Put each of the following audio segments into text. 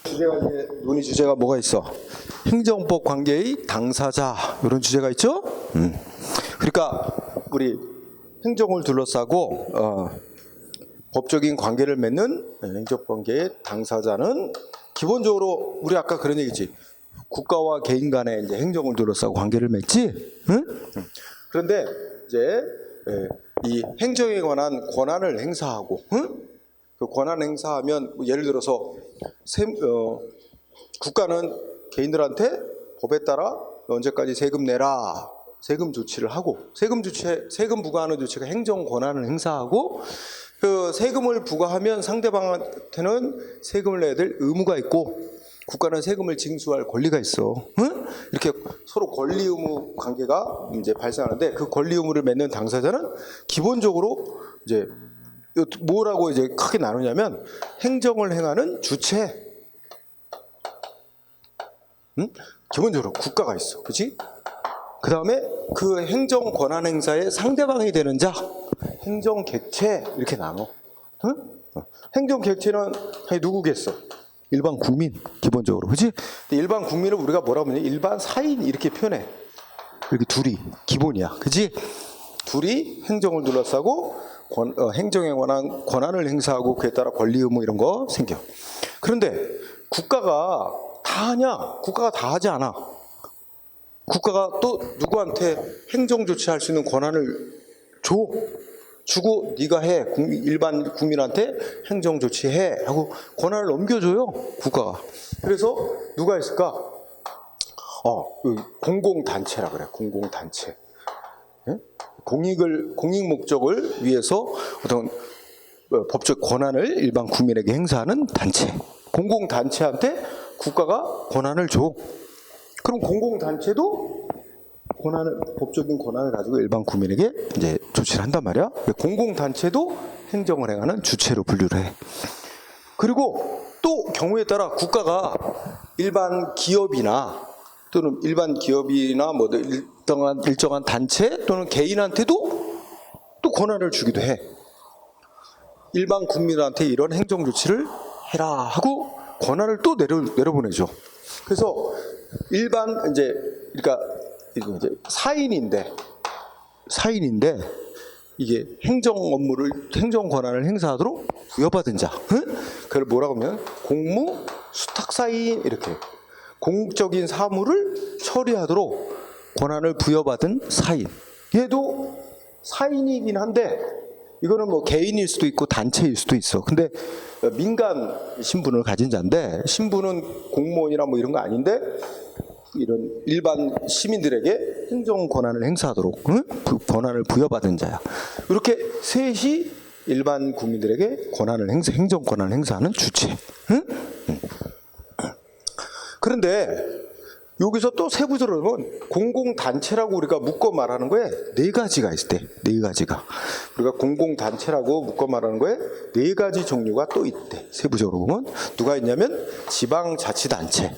주제가 이제 논의 주제가 뭐가 있어? 행정법 관계의 당사자 이런 주제가 있죠. 그러니까 우리 행정을 둘러싸고 법적인 관계를 맺는 행정 관계의 당사자는 기본적으로 우리 아까 그런 얘기지. 국가와 개인 간의 이제 행정을 둘러싸고 관계를 맺지. 응? 그런데 이제 이 행정에 관한 권한을 행사하고, 그 권한 행사하면 예를 들어서 국가는 개인들한테 법에 따라 언제까지 세금 내라, 세금 조치를 하고, 세금 부과하는 조치가 행정 권한을 행사하고, 그 세금을 부과하면 상대방한테는 세금을 내야 될 의무가 있고, 국가는 세금을 징수할 권리가 있어. 응? 이렇게 서로 권리 의무 관계가 이제 발생하는데, 그 권리 의무를 맺는 당사자는 기본적으로 이제 뭐라고 이제 크게 나누냐면 행정을 행하는 주체. 응? 기본적으로 국가가 있어, 그렇지? 그 다음에 그 행정 권한 행사의 상대방이 되는 자, 행정 객체 이렇게 나눠. 응? 행정 객체는 누구겠어? 일반 국민, 기본적으로, 그렇지? 일반 국민을 우리가 뭐라고 하냐? 일반 사인 이렇게 표현해. 이렇게 둘이 기본이야, 그렇지? 둘이 행정을 둘러싸고 행정에 관한 권한을 행사하고 그에 따라 권리 의무 이런 거 생겨. 그런데 국가가 다 하냐? 국가가 다 하지 않아. 국가가 또 누구한테 행정 조치할 수 있는 권한을 주고 네가 해, 일반 국민한테 행정 조치해 하고 권한을 넘겨줘요, 국가가. 그래서 누가 있을까? 공공단체라 그래. 공공단체. 공익 목적을 위해서 어떤 법적 권한을 일반 국민에게 행사하는 단체. 공공단체한테 국가가 권한을 줘. 그럼 공공단체도 법적인 권한을 가지고 일반 국민에게 이제 조치를 한단 말이야. 공공단체도 행정을 행하는 주체로 분류를 해. 그리고 또 경우에 따라 국가가 일반 기업이나 뭐 일정한 단체 또는 개인한테도 또 권한을 주기도 해. 일반 국민한테 이런 행정 조치를 해라 하고 권한을 또 내려보내죠. 그래서 그러니까 이제 사인인데 이게 행정 권한을 행사하도록 부여받은 자, 그걸 뭐라고 하면 공무 수탁 사인, 이렇게 공적인 사무를 처리하도록 권한을 부여받은 사인. 얘도 사인이긴 한데 이거는 뭐 개인일 수도 있고 단체일 수도 있어. 근데 민간 신분을 가진 자인데, 신분은 공무원이나 뭐 이런 거 아닌데 이런 일반 시민들에게 행정 권한을 행사하도록 그 권한을 부여받은 자야. 이렇게 셋이 일반 국민들에게 행정 권한을 행사하는 주체. 그런데 여기서 또 세부적으로 보면 공공단체라고 우리가 묶어 말하는 거에 네 가지가 있대. 네 가지가. 우리가 공공단체라고 묶어 말하는 거에 네 가지 종류가 또 있대. 세부적으로 보면 누가 있냐면 지방자치단체.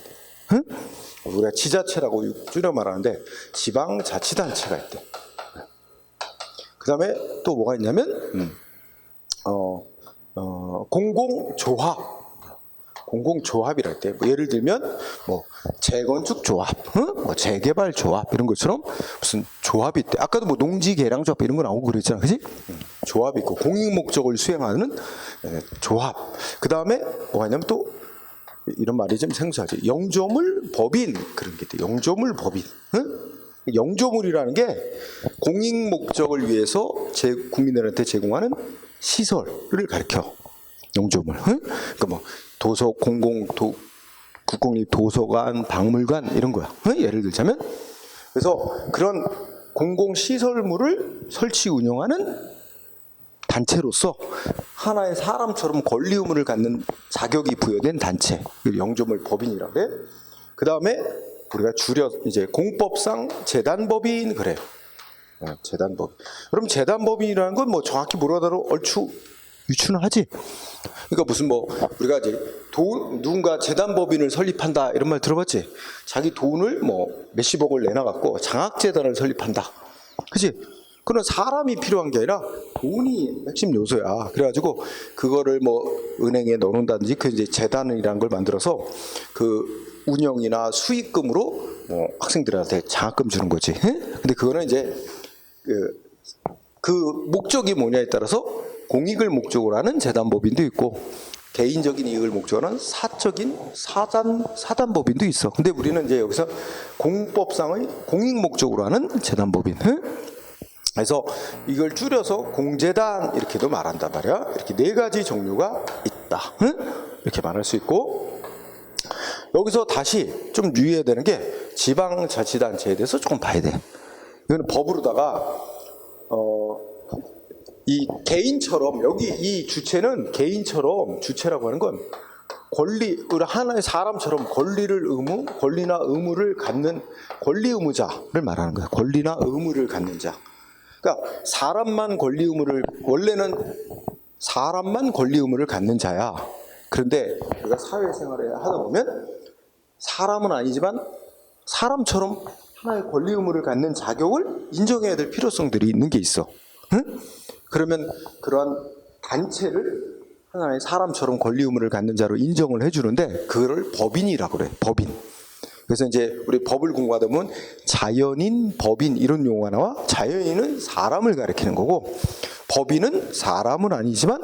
우리가 지자체라고 줄여 말하는데 지방자치단체가 있대. 그 다음에 또 뭐가 있냐면 공공조합이라 할때 뭐 예를 들면 뭐 재건축조합, 뭐 재개발조합 이런 것처럼 무슨 조합이 있대. 아까도 뭐 농지개량조합 이런 거 나오고 그랬잖아, 그렇지? 조합이 있고 공익 목적을 수행하는 조합. 그 다음에 뭐가 있냐면 또 이런 말이 좀 생소하지. 영조물 법인 그런 게 있대. 영조물 법인. 영조물이라는 게 공익 목적을 위해서 국민들한테 제공하는 시설을 가리켜. 영조물. 그러니까 뭐 국공립 도서관, 박물관 이런 거야. 예를 들자면, 그래서 그런 공공시설물을 설치 운영하는 단체로서 하나의 사람처럼 권리 의무를 갖는 자격이 부여된 단체, 영조물 법인이라고 해. 그 다음에 우리가 이제 공법상 재단법인 그래요. 재단법. 그럼 재단법인이라는 건 뭐 정확히 뭐라도 얼추 유추는 하지. 그러니까 무슨 뭐 우리가 이제 누군가 재단법인을 설립한다 이런 말 들어봤지? 자기 돈을 뭐 몇십억을 내놔갖고 장학재단을 설립한다. 그치? 그런 사람이 필요한 게 아니라 돈이 핵심 요소야. 그래가지고 그거를 뭐 은행에 넣는다든지 그 이제 재단이라는 걸 만들어서 그 운영이나 수익금으로 뭐 학생들한테 장학금 주는 거지. 근데 그거는 이제 그 목적이 뭐냐에 따라서 공익을 목적으로 하는 재단법인도 있고 개인적인 이익을 목적으로 하는 사적인 사단법인도 있어. 근데 우리는 이제 여기서 공법상의 공익 목적으로 하는 재단법인. 그래서 이걸 줄여서 공재단 이렇게도 말한단 말이야. 이렇게 네 가지 종류가 있다. 이렇게 말할 수 있고, 여기서 다시 좀 유의해야 되는 게 지방자치단체에 대해서 조금 봐야 돼. 이거는 법으로다가 이 개인처럼, 여기 이 주체는 개인처럼, 주체라고 하는 건 권리, 우리 하나의 사람처럼 권리나 의무를 갖는 권리 의무자를 말하는 거야. 권리나 의무를 갖는 자. 그러니까 사람만 권리 의무를, 원래는 사람만 권리 의무를 갖는 자야. 그런데 우리가 사회생활을 하다 보면 사람은 아니지만 사람처럼 하나의 권리 의무를 갖는 자격을 인정해야 될 필요성들이 있는 게 있어. 응? 그러면 그러한 단체를 하나의 사람처럼 권리 의무를 갖는 자로 인정을 해주는데 그거를 법인이라고 그래. 법인. 그래서 이제 우리 법을 공부하다 보면 자연인, 법인 이런 용어가 나와. 자연인은 사람을 가리키는 거고 법인은 사람은 아니지만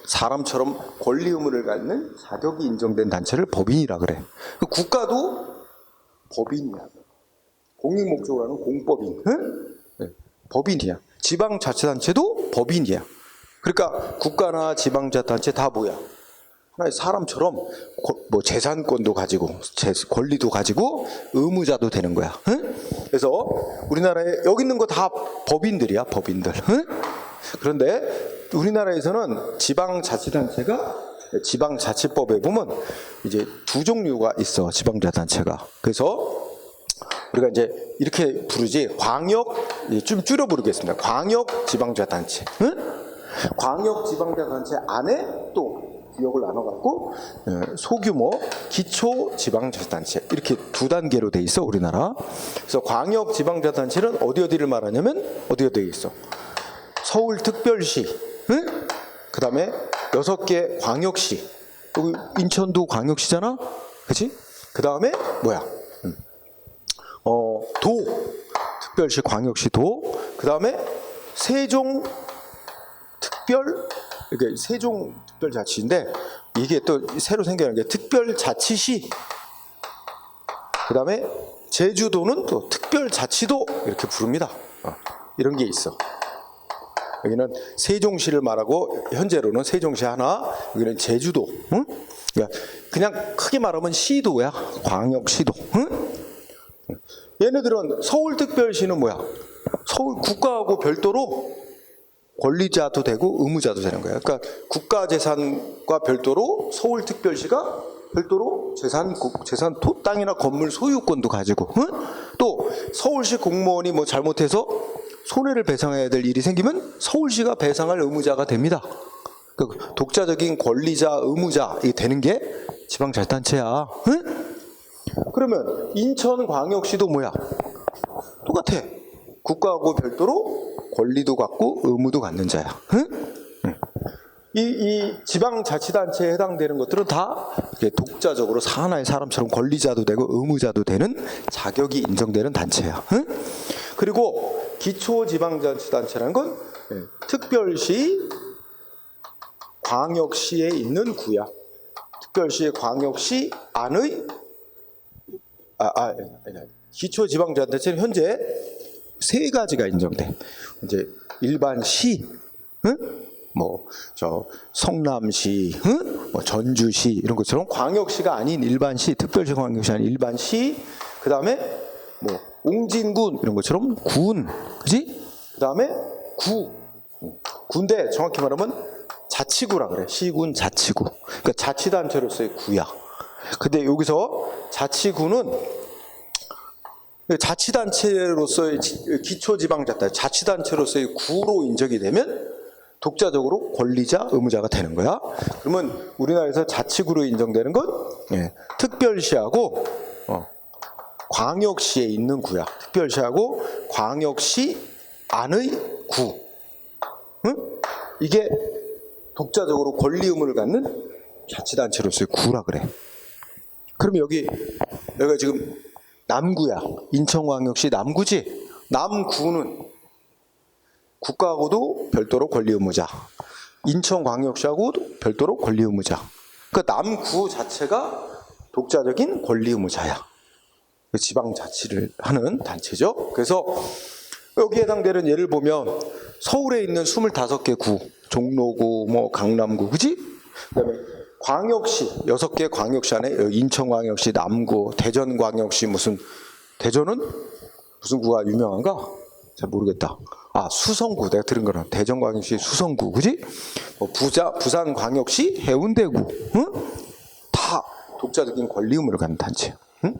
사람처럼 권리 의무를 갖는 자격이 인정된 단체를 법인이라 그래. 국가도 법인이야. 공익 목적으로 하는 공법인. 응? 네. 법인이야. 지방자치단체도 법인이야. 그러니까 국가나 지방자치단체 다 뭐야? 하나의 사람처럼 뭐 재산권도 가지고 권리도 가지고 의무자도 되는 거야. 응? 그래서 우리나라에 여기 있는 거 다 법인들이야. 법인들. 응? 그런데 우리나라에서는 지방자치단체가 지방자치법에 보면 이제 두 종류가 있어. 지방자치단체가. 그래서 우리가 이제 이렇게 부르지, 광역, 좀 줄여 부르겠습니다. 광역 지방자치단체. 응? 광역 지방자치단체 안에 또 구역을 나눠갖고 소규모 기초 지방자치단체 이렇게 두 단계로 돼 있어 우리나라. 그래서 광역 지방자치단체는 어디를 말하냐면 어디에 있어? 서울특별시, 응? 그 다음에 6개 광역시. 여기 인천도 광역시잖아, 그렇지? 그 다음에 뭐야? 도, 특별시, 광역시, 도. 그 다음에 세종 특별, 이게 세종 특별자치인데 이게 또 새로 생겨난 게 특별자치시. 그 다음에 제주도는 또 특별자치도 이렇게 부릅니다. 이런 게 있어. 여기는 세종시를 말하고 현재로는 세종시 하나, 여기는 제주도. 응? 그냥 크게 말하면 시도야. 광역시도. 응? 얘네들은 서울특별시는 뭐야? 서울 국가하고 별도로 권리자도 되고 의무자도 되는 거야. 그러니까 국가재산과 별도로 서울특별시가 별도로 재산, 땅이나 건물 소유권도 가지고, 응? 또 서울시 공무원이 뭐 잘못해서 손해를 배상해야 될 일이 생기면 서울시가 배상할 의무자가 됩니다. 그러니까 독자적인 권리자, 의무자 이게 되는 게 지방자치단체야. 응? 그러면 인천광역시도 뭐야? 똑같아. 국가하고 별도로 권리도 갖고 의무도 갖는 자야. 응? 이 지방자치단체에 해당되는 것들은 다 독자적으로 하나의 사람처럼 권리자도 되고 의무자도 되는 자격이 인정되는 단체야. 응? 그리고 기초지방자치단체라는 건 특별시, 광역시에 있는 구야. 특별시, 광역시 안의 기초지방자치단체는 현재 세 가지가 인정돼. 이제 일반 시, 응? 뭐 저 성남시, 응? 뭐 전주시 이런 것처럼 광역시가 아닌 일반시, 특별시 광역시 아닌 일반시, 그 다음에 뭐 옹진군 이런 것처럼 군, 그지? 그 다음에 구인데 정확히 말하면 자치구라 그래. 시군, 자치구. 그러니까 자치단체로서의 구야. 근데 여기서 자치구는 자치단체로서의 기초지방자치, 자치단체로서의 구로 인정이 되면 독자적으로 권리자, 의무자가 되는 거야. 그러면 우리나라에서 자치구로 인정되는 건 특별시하고 광역시에 있는 구야. 특별시하고 광역시 안의 구. 응? 이게 독자적으로 권리 의무를 갖는 자치단체로서의 구라 그래. 그럼 여기가 지금 남구야. 인천광역시 남구지. 남구는 국가하고도 별도로 권리 의무자, 인천광역시하고도 별도로 권리 의무자. 그러니까 남구 자체가 독자적인 권리 의무자야. 지방자치를 하는 단체죠. 그래서 여기에 해당되는 예를 보면 서울에 있는 25개 구, 종로구, 뭐 강남구, 그지? 그다음에 광역시 6개 광역시 안에 인천광역시, 남구, 대전광역시 대전은 무슨 구가 유명한가? 잘 모르겠다. 수성구 내가 들은 거는 대전광역시 수성구, 그지? 부산광역시 해운대구, 응? 다 독자적인 권리 의무를 갖는 단체. 응?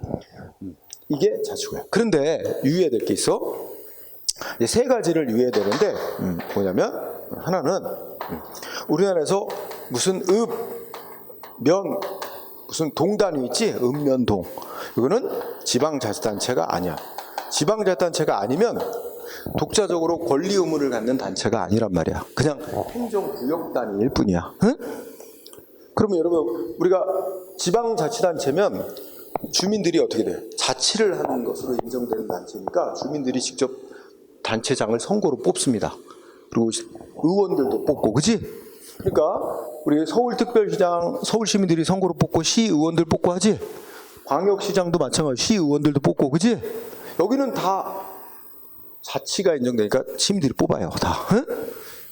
이게 자치구야. 그런데 유의해야 될 게 있어. 이제 세 가지를 유의해야 되는데 뭐냐면 하나는 우리나라에서 무슨 무슨 동단위 있지? 읍면동. 이거는 지방자치단체가 아니야. 지방자치단체가 아니면 독자적으로 권리 의무를 갖는 단체가 아니란 말이야. 그냥 행정구역 단위일 뿐이야. 응? 그러면 여러분 우리가 지방자치단체면 주민들이 어떻게 돼요? 자치를 하는 것으로 인정되는 단체니까 주민들이 직접 단체장을 선거로 뽑습니다. 그리고 의원들도 뽑고, 그지? 그러니까 우리 서울특별시장 서울 시민들이 선거로 뽑고 시의원들 뽑고 하지? 광역시장도 마찬가지 시의원들도 뽑고, 그지? 여기는 다 자치가 인정되니까 시민들이 뽑아요, 다. 응?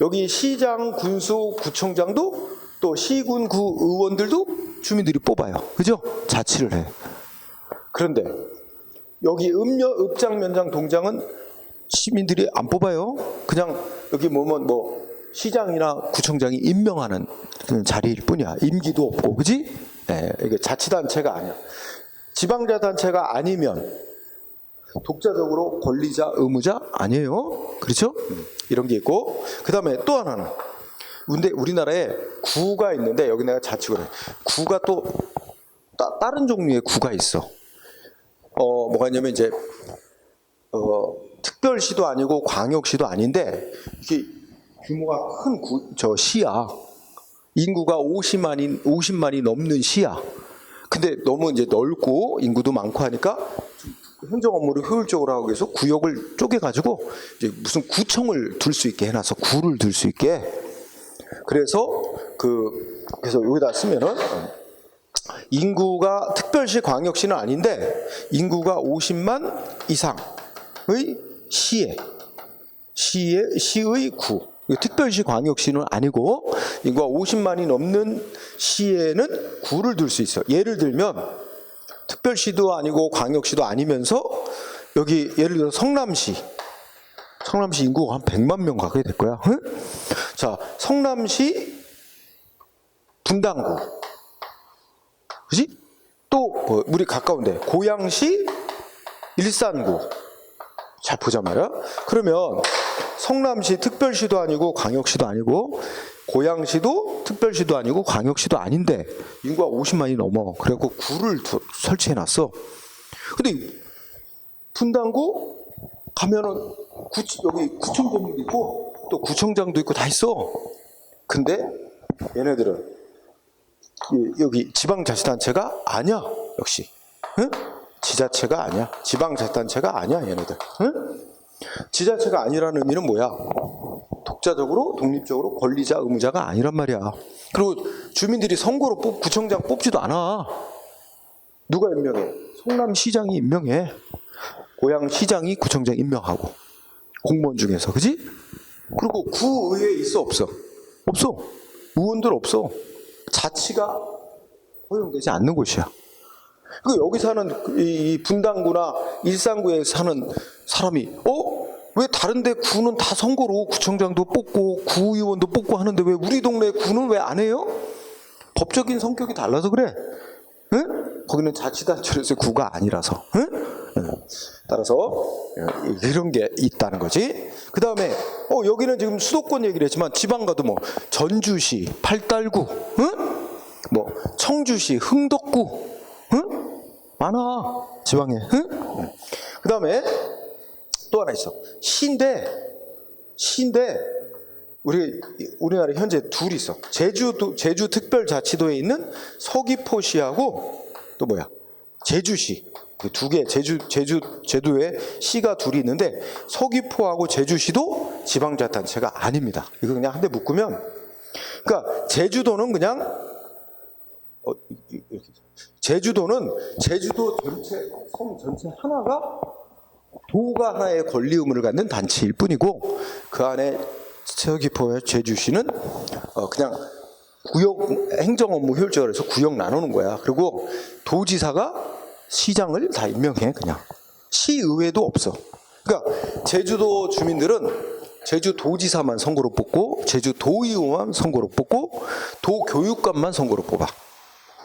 여기 시장, 군수, 구청장도 또 시군, 구 의원들도 주민들이 뽑아요, 그죠? 자치를 해. 그런데 여기 읍장, 면장, 동장은 시민들이 안 뽑아요. 그냥 여기 시장이나 구청장이 임명하는 자리일 뿐이야. 임기도 없고, 그지? 이게 자치단체가 아니야. 지방자치단체가 아니면 독자적으로 권리자, 의무자 아니에요. 그렇죠? 이런 게 있고, 그 다음에 또 하나는 근데 우리나라에 구가 있는데 여기 내가 자치구래. 구가 또 다른 종류의 구가 있어. 뭐가 있냐면 이제 특별시도 아니고 광역시도 아닌데 이게 규모가 큰 시야. 인구가 50만이 넘는 시야. 근데 너무 이제 넓고 인구도 많고 하니까 행정 업무를 효율적으로 하기 위해서 구역을 쪼개가지고 이제 무슨 구청을 둘 수 있게 해놔서 구를 둘 수 있게. 그래서 여기다 쓰면은 인구가 특별시 광역시는 아닌데 인구가 50만 이상의 시의 구. 특별시 광역시는 아니고 인구가 50만이 넘는 시에는 구를 둘 수 있어. 예를 들면 특별시도 아니고 광역시도 아니면서 여기 예를 들어 성남시 인구가 한 100만 명 가까이 될 거야. 응? 자, 성남시 분당구, 그지? 또 우리 가까운데 고양시 일산구. 잘 보자 말이야. 그러면 성남시 특별시도 아니고 광역시도 아니고 고양시도 특별시도 아니고 광역시도 아닌데 인구가 50만이 넘어. 그래갖고 구를 설치해놨어. 근데 분당구 가면은 여기 구청장도 있고 또 구청장도 있고 다 있어. 근데 얘네들은 여기 지방자치단체가 아니야. 역시. 응? 지자체가 아니야. 지방자치단체가 아니야, 얘네들. 응? 지자체가 아니라는 의미는 뭐야? 독자적으로, 독립적으로 권리자, 의무자가 아니란 말이야. 그리고 주민들이 선거로 구청장 뽑지도 않아. 누가 임명해? 성남시장이 임명해. 고양시장이 구청장 임명하고. 공무원 중에서, 그지? 그리고 구의회에 있어, 없어? 없어. 의원들 없어. 자치가 허용되지 않는 곳이야. 여기 사는 이 분당구나 일산구에 사는 사람이 왜 다른데 구는 다 선거로 구청장도 뽑고 구의원도 뽑고 하는데 왜 우리 동네 구는 왜 안 해요? 법적인 성격이 달라서 그래. 응? 거기는 자치단체로서의 구가 아니라서. 응? 따라서 이런 게 있다는 거지. 그 다음에 여기는 지금 수도권 얘기를 했지만 지방 가도 전주시 팔달구, 응? 청주시 흥덕구, 응? 많아 지방에. 응? 그 다음에 또 하나 있어. 시인데 시인데 우리나라에 현재 둘이 있어. 제주특별자치도에 있는 서귀포시하고 또 뭐야? 제주시. 그 두 개 제주도에 시가 둘이 있는데 서귀포하고 제주시도 지방자치단체가 아닙니다. 이거 그냥 한 대 묶으면, 그러니까 제주도는 그냥 이렇게. 제주도는 제주도 전체 섬 전체 하나가 도가 하나의 권리 의무를 갖는 단체일 뿐이고, 그 안에 서귀포와 제주시는 그냥 구역 행정 업무 효율적으로 해서 구역 나누는 거야. 그리고 도지사가 시장을 다 임명해. 그냥 시의회도 없어. 그러니까 제주도 주민들은 제주도지사만 선거로 뽑고, 제주도의원만 선거로 뽑고, 도교육감만 선거로 뽑아.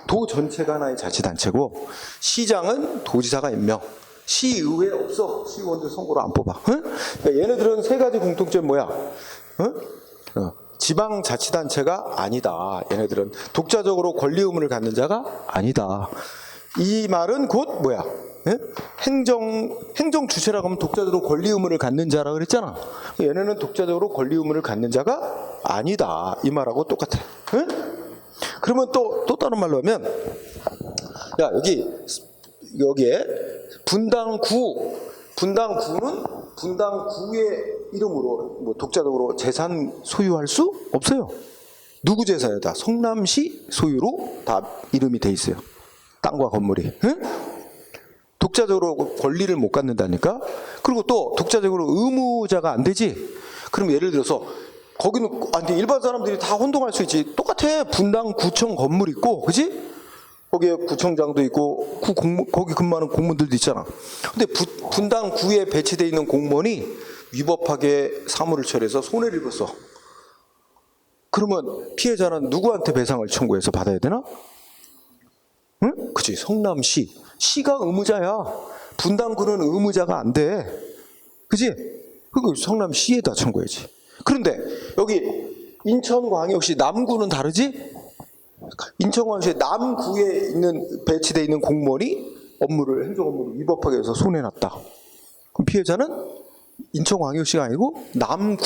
도 전체가 하나의 자치단체고, 시장은 도지사가 임명, 시의회 없어. 시의원들 선거로 안 뽑아. 응? 그러니까 얘네들은 세 가지 공통점이 뭐야? 응? 지방자치단체가 아니다. 얘네들은 독자적으로 권리 의무를 갖는 자가 아니다. 이 말은 곧 뭐야? 예? 행정 주체라고 하면 독자적으로 권리 의무를 갖는 자라 그랬잖아. 얘네는 독자적으로 권리 의무를 갖는 자가 아니다. 이 말하고 똑같아. 예? 그러면 또 다른 말로 하면, 야, 여기에 분당구는 분당구의 이름으로 뭐 독자적으로 재산 소유할 수 없어요. 누구 재산이야? 다 성남시 소유로 다 이름이 돼 있어요. 땅과 건물이. 응? 독자적으로 권리를 못 갖는다니까. 그리고 또 독자적으로 의무자가 안 되지. 그럼 예를 들어서 거기는 일반 사람들이 다 혼동할 수 있지. 똑같아. 분당구청 건물 있고, 그지? 거기에 구청장도 있고 거기 근무하는 공무원들도 있잖아. 근데 분당구에 배치되어 있는 공무원이 위법하게 사무를 처리해서 손해를 입었어. 그러면 피해자는 누구한테 배상을 청구해서 받아야 되나? 응? 그치, 성남시. 시가 의무자야. 분당구는 의무자가 안 돼. 그치? 그거 성남시에다 청구해야지. 그런데 여기 인천광역시 남구는 다르지? 인천광역시 남구에 배치되어 있는 공무원이 행정 업무를 위법하게 해서 손해났다. 그럼 피해자는 인천광역시가 아니고 남구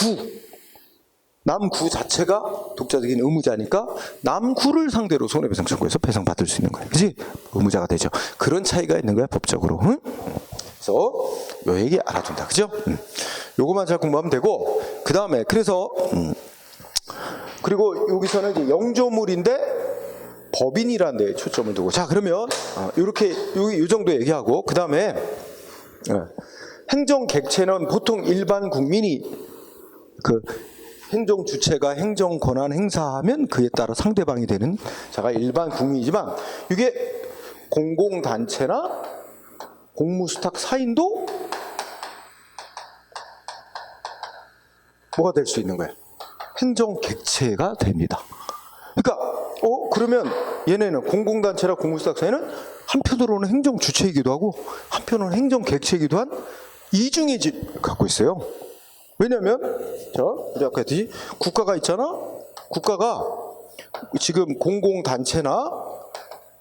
자체가 독자적인 의무자니까 남구를 상대로 손해배상 청구해서 배상받을 수 있는 거예요. 그지? 의무자가 되죠. 그런 차이가 있는 거야, 법적으로. 응? 그래서 요 얘기 알아둔다. 그죠? 요거만 잘 공부하면 되고, 그 다음에 그래서 그리고 여기서는 이제 영조물인데 법인이라는 데에 초점을 두고, 자, 그러면 이렇게 요 정도 얘기하고, 그 다음에 행정 객체는 보통 일반 국민이 그 행정 주체가 행정 권한 행사하면 그에 따라 상대방이 되는 자가 일반 국민이지만, 이게 공공단체나 공무수탁 사인도 뭐가 될 수 있는 거예요? 행정 객체가 됩니다. 그러니까 그러면 얘네는 공공단체나 공무수탁 사인은 한편으로는 행정 주체이기도 하고 한편으로는 행정 객체이기도 한 이중의 갖고 있어요. 왜냐하면 우리 아까 했듯이 국가가 있잖아. 국가가 지금 공공단체나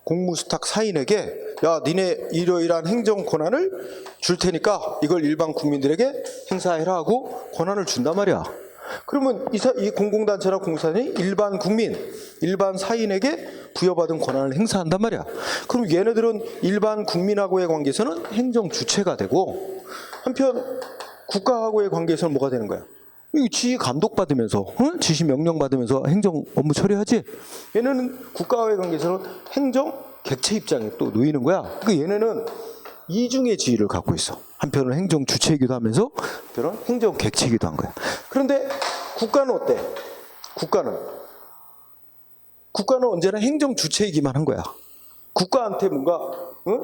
공무수탁 사인에게, 야, 니네 이러이러한 행정 권한을 줄 테니까 이걸 일반 국민들에게 행사해라 하고 권한을 준단 말이야. 그러면 이 공공단체나 공사인이 일반 국민, 일반 사인에게 부여받은 권한을 행사한단 말이야. 그럼 얘네들은 일반 국민하고의 관계에서는 행정 주체가 되고, 한편 국가하고의 관계에서는 뭐가 되는 거야? 지휘 감독받으면서, 지시 명령 받으면서 행정 업무 처리하지. 얘네는 국가와의 관계에서는 행정 객체 입장에 또 놓이는 거야. 그러니까 얘네는 이중의 지위를 갖고 있어. 한편은 행정 주체이기도 하면서 한편은 행정 객체이기도 한 거야. 그런데 국가는 어때? 국가는 언제나 행정 주체이기만 한 거야. 국가한테 뭔가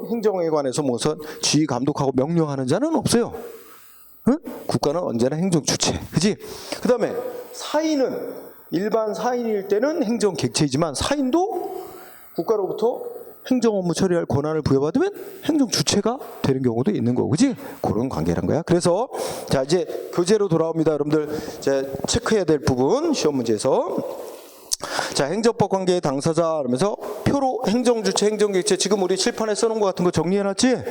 행정에 관해서 무슨 지휘 감독하고 명령하는 자는 없어요. 국가는 언제나 행정 주체. 그지? 그 다음에 사인은, 일반 사인일 때는 행정 객체이지만 사인도 국가로부터 행정 업무 처리할 권한을 부여받으면 행정 주체가 되는 경우도 있는 거고, 그지? 그런 관계란 거야. 그래서 자, 이제 교재로 돌아옵니다. 여러분들 이제 체크해야 될 부분, 시험 문제에서. 자, 행정법 관계의 당사자 그러면서 표로 행정 주체, 행정 객체, 지금 우리 칠판에 써놓은 것 같은 거 정리해놨지?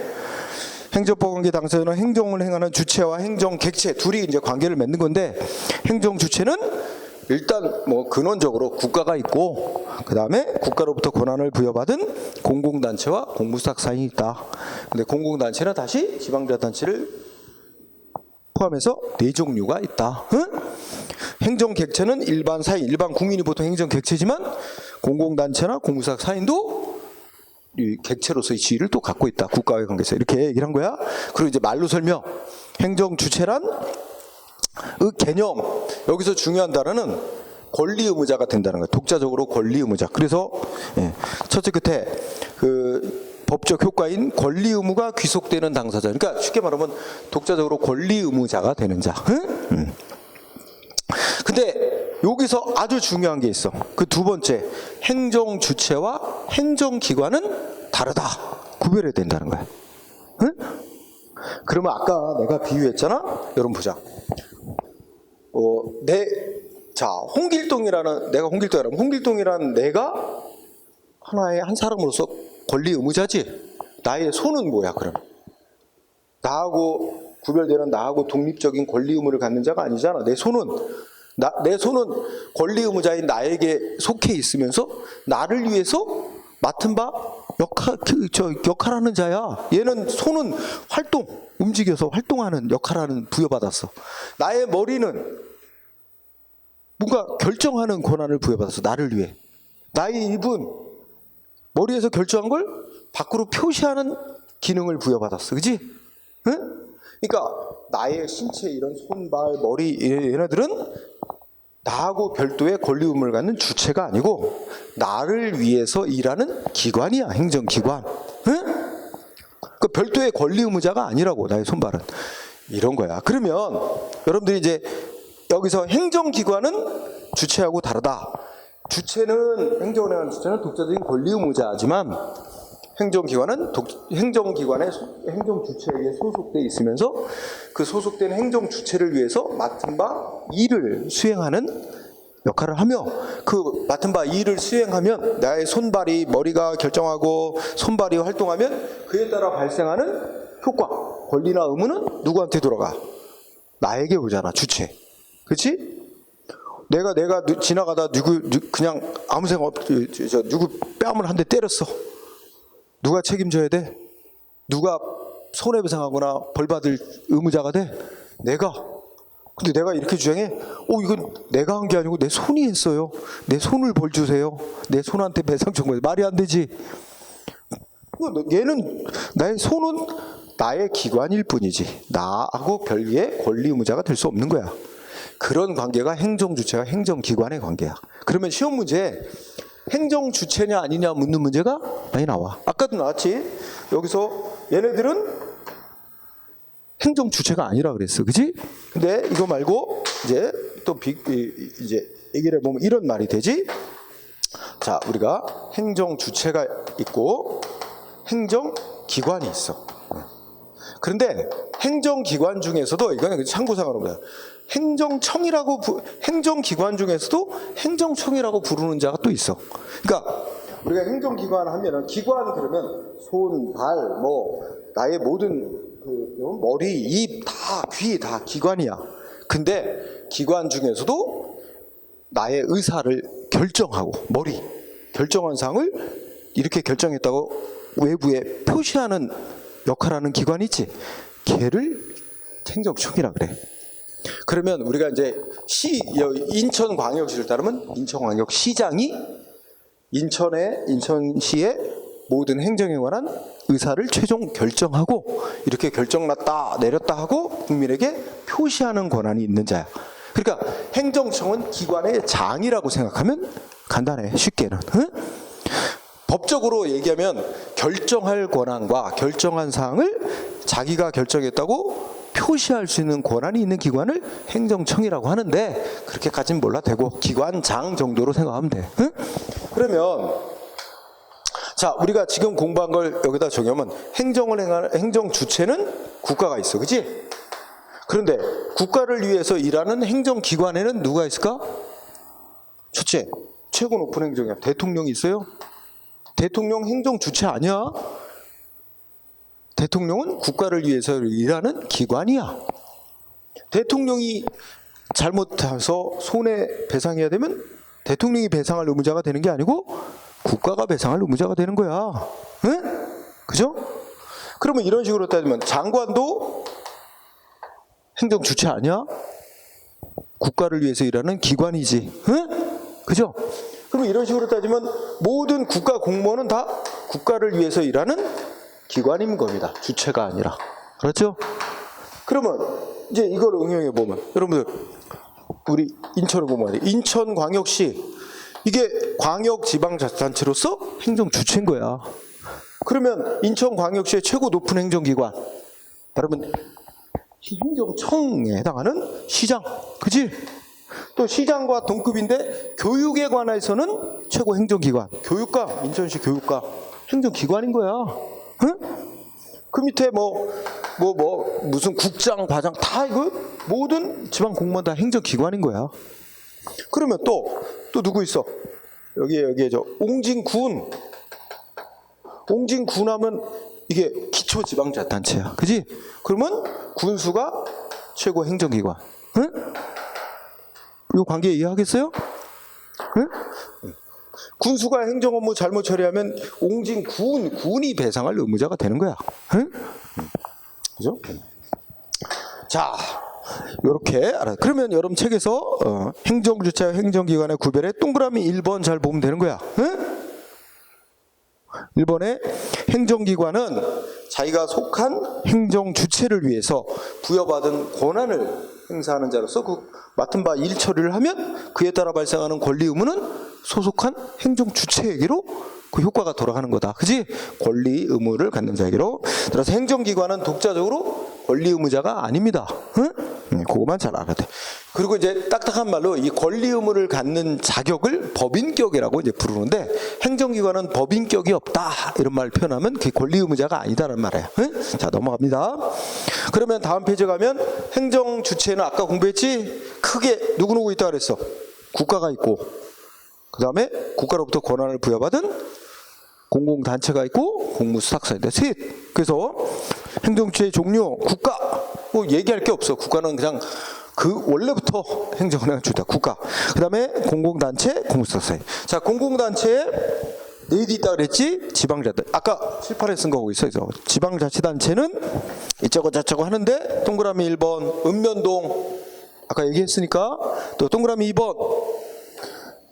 행정법 관계 당사자는 행정을 행하는 주체와 행정 객체 둘이 이제 관계를 맺는 건데, 행정 주체는 일단 뭐 근원적으로 국가가 있고, 그 다음에 국가로부터 권한을 부여받은 공공단체와 공무사사인이 있다. 근데 공공단체는 다시 지방자치단체를 포함해서 네 종류가 있다. 응? 행정 객체는 일반 사인, 일반 국민이 보통 행정 객체지만 공공단체나 공무사사인도 이 객체로서의 지위를 또 갖고 있다. 국가와의 관계에서 이렇게 얘기를 한 거야. 그리고 이제 말로 설명. 행정 주체란 그 개념, 여기서 중요한 단어는 권리 의무자가 된다는 거예요. 독자적으로 권리 의무자. 그래서 첫째 끝에 그 법적 효과인 권리 의무가 귀속되는 당사자. 그러니까 쉽게 말하면 독자적으로 권리 의무자가 되는 자. 근데 여기서 아주 중요한 게 있어. 그 두 번째, 행정 주체와 행정 기관은 다르다. 구별해야 된다는 거야. 응? 그러면 아까 내가 비유했잖아. 여러분 보자. 홍길동이라는 내가 하나의 한 사람으로서 권리 의무자지. 나의 손은 뭐야 그럼? 나하고 구별되는 나하고 독립적인 권리 의무를 갖는 자가 아니잖아. 내 손은 권리 의무자인 나에게 속해 있으면서 나를 위해서 맡은 바 역할하는 자야. 얘는 손은 움직여서 활동하는 역할하는 부여받았어. 나의 머리는 뭔가 결정하는 권한을 부여받았어. 나를 위해. 나의 입은 머리에서 결정한 걸 밖으로 표시하는 기능을 부여받았어. 그지? 응? 그러니까 나의 신체 이런 손발, 머리 얘네들은 나하고 별도의 권리 의무를 갖는 주체가 아니고 나를 위해서 일하는 기관이야. 행정기관. 응? 그 별도의 권리 의무자가 아니라고. 나의 손발은. 이런 거야. 그러면 여러분들이 이제 여기서 행정기관은 주체하고 다르다. 행정을 하는 주체는 독자적인 권리 의무자지만 행정기관은 행정기관의 행정주체에게 소속돼 있으면서 그 소속된 행정주체를 위해서 맡은 바 일을 수행하는 역할을 하며, 그 맡은 바 일을 수행하면 나의 손발이 머리가 결정하고 손발이 활동하면 그에 따라 발생하는 효과, 권리나 의무는 누구한테 돌아가? 나에게 오잖아. 주체. 그렇지? 내가 지나가다 그냥 아무 생각 없이 누구 뺨을 한 대 때렸어. 누가 책임져야 돼? 누가 손해배상하거나 벌받을 의무자가 돼? 내가. 근데 내가 이렇게 주장해. 이건 내가 한 게 아니고 내 손이 했어요. 내 손을 벌 주세요. 내 손한테 배상 청구해. 말이 안 되지. 얘는 나의 손은 나의 기관일 뿐이지 나하고 별개의 권리 의무자가 될 수 없는 거야. 그런 관계가 행정주체와 행정기관의 관계야. 그러면 시험 문제에 행정주체냐 아니냐 묻는 문제가 많이 나와. 아까도 나왔지. 여기서 얘네들은 행정주체가 아니라 그랬어. 그지? 근데 이거 말고 이제 또 이제 얘기를 해보면 이런 말이 되지. 자, 우리가 행정주체가 있고 행정기관이 있어. 그런데 행정기관 중에서도 이거는 참고사항으로 행정기관 중에서도 행정청이라고 부르는 자가 또 있어. 그러니까 우리가 행정기관 하면은 기관 그러면 손, 발, 나의 모든 머리, 입, 귀 다 기관이야. 근데 기관 중에서도 나의 의사를 결정하고 결정한 사항을 이렇게 결정했다고 외부에 표시하는 역할하는 기관이 있지. 걔를 행정청이라 그래. 그러면 우리가 이제 인천광역시를 따르면 인천광역시장이 인천시의 모든 행정에 관한 의사를 최종 결정하고 이렇게 결정났다 내렸다 하고 국민에게 표시하는 권한이 있는 자야. 그러니까 행정청은 기관의 장이라고 생각하면 간단해. 쉽게는. 응? 법적으로 얘기하면 결정할 권한과 결정한 사항을 자기가 결정했다고 표시할 수 있는 권한이 있는 기관을 행정청이라고 하는데 그렇게까지는 몰라도 되고 기관장 정도로 생각하면 돼. 응? 그러면 자, 우리가 지금 공부한 걸 여기다 적용하면 행정을 행하는 행정 주체는 국가가 있어. 그치? 그런데 국가를 위해서 일하는 행정기관에는 누가 있을까? 첫째, 최고 높은 행정이야. 대통령이 있어요? 대통령 행정 주체 아니야? 대통령은 국가를 위해서 일하는 기관이야. 대통령이 잘못해서 손해배상해야 되면 대통령이 배상할 의무자가 되는 게 아니고 국가가 배상할 의무자가 되는 거야. 응? 그죠? 그러면 이런 식으로 따지면 장관도 행정 주체 아니야? 국가를 위해서 일하는 기관이지. 응? 그죠? 그럼 이런 식으로 따지면 모든 국가 공무원은 다 국가를 위해서 일하는 기관인 겁니다. 주체가 아니라. 그렇죠? 그러면 이제 이걸 응용해 보면 여러분들 우리 인천을 보면 인천광역시 이게 광역지방자치단체로서 행정 주체인 거야. 그러면 인천광역시의 최고 높은 행정기관 여러분 행정청에 해당하는 시장, 그지? 또 시장과 동급인데 교육에 관해서는 최고 행정기관, 교육감, 인천시 교육감 행정기관인 거야. 응? 그 밑에 무슨 국장, 과장 다 이거 모든 지방 공무원 다 행정기관인 거야. 그러면 또 누구 있어? 여기에 저 옹진군 하면 이게 기초지방자치단체야, 그지? 그러면 군수가 최고 행정기관. 응? 이 관계 이해하겠어요? 응? 군수가 행정 업무 잘못 처리하면 군이 배상할 의무자가 되는 거야. 응? 그죠? 자, 요렇게 알아. 그러면 여러분 책에서 행정주체와 행정기관의 구별에 동그라미 1번 잘 보면 되는 거야. 응? 1번에 행정기관은 자기가 속한 행정주체를 위해서 부여받은 권한을 행사하는 자로서 그 맡은 바 일 처리를 하면 그에 따라 발생하는 권리 의무는 소속한 행정주체에게로 그 효과가 돌아가는 거다. 그지? 권리 의무를 갖는 자에게로. 따라서 행정기관은 독자적으로 권리 의무자가 아닙니다. 응? 그거만 잘 알아야 돼. 그리고 이제 딱딱한 말로 이 권리 의무를 갖는 자격을 법인격이라고 이제 부르는데 행정기관은 법인격이 없다 이런 말 표현하면 그게 권리 의무자가 아니다라는 말이에요. 응? 자, 넘어갑니다. 그러면 다음 페이지 가면 행정 주체는 아까 공부했지? 크게 누구누구 있다 그랬어. 국가가 있고 그 다음에 국가로부터 권한을 부여받은 공공단체가 있고 공무수탁사인데 셋. 그래서 행정주체의 종류 국가 뭐 얘기할 게 없어. 국가는 그냥 그 원래부터 행정을 주다 국가. 그 다음에 공공단체 공무수탁사회. 자, 공공단체에 네개 있다 그랬지? 지방자들. 아까 칠판에 쓴 거 거기 있어요. 지방자치단체는 이쩌고 저쩌고 하는데 동그라미 1번 읍면동 아까 얘기했으니까 또 동그라미 2번